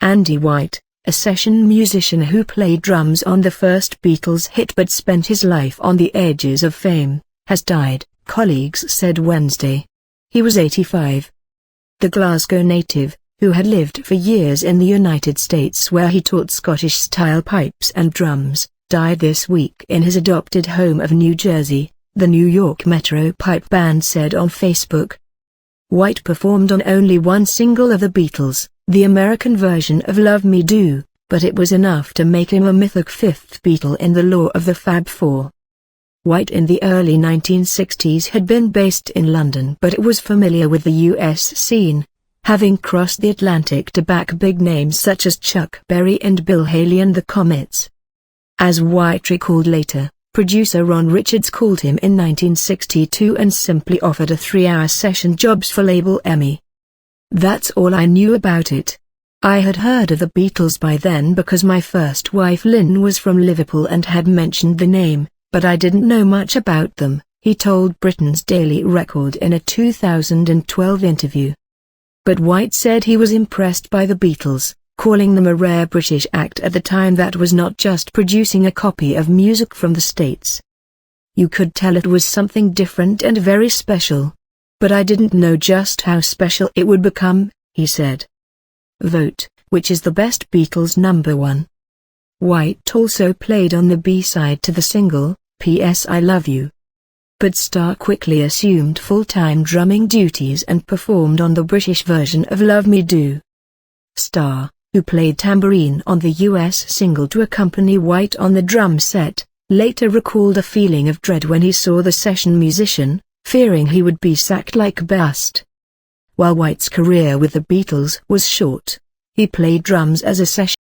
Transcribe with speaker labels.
Speaker 1: Andy White, a session musician who played drums on the first Beatles hit but spent his life on the edges of fame, has died, colleagues said Wednesday. He was 85. The Glasgow native, who had lived for years in the United States where he taught Scottish-style pipes and drums, died this week in his adopted home of New Jersey, the New York Metro Pipe Band said on Facebook. White performed on only one single of the Beatles, the American version of Love Me Do, but it was enough to make him a mythic fifth Beatle in the lore of the Fab Four. White in the early 1960s had been based in London but was familiar with the US scene, having crossed the Atlantic to back big names such as Chuck Berry and Bill Haley and the Comets. As White recalled later, producer Ron Richards called him in 1962 and simply offered a 3-hour session jobs for label EMI. That's all I knew about it. I had heard of the Beatles by then because my first wife Lynn was from Liverpool and had mentioned the name, but I didn't know much about them, he told Britain's Daily Record in a 2012 interview. But White said he was impressed by the Beatles, calling them a rare British act at the time that was not just producing a copy of music from the States. You could tell it was something different and very special. But I didn't know just how special it would become, he said. Vote, which is the best Beatles number one. White also played on the B-side to the single, P.S. I Love You. But Starr quickly assumed full-time drumming duties and performed on the British version of Love Me Do. Starr, who played tambourine on the US single to accompany White on the drum set, later recalled a feeling of dread when he saw the session musician, fearing he would be sacked like bust. While White's career with the Beatles was short, he played drums as a session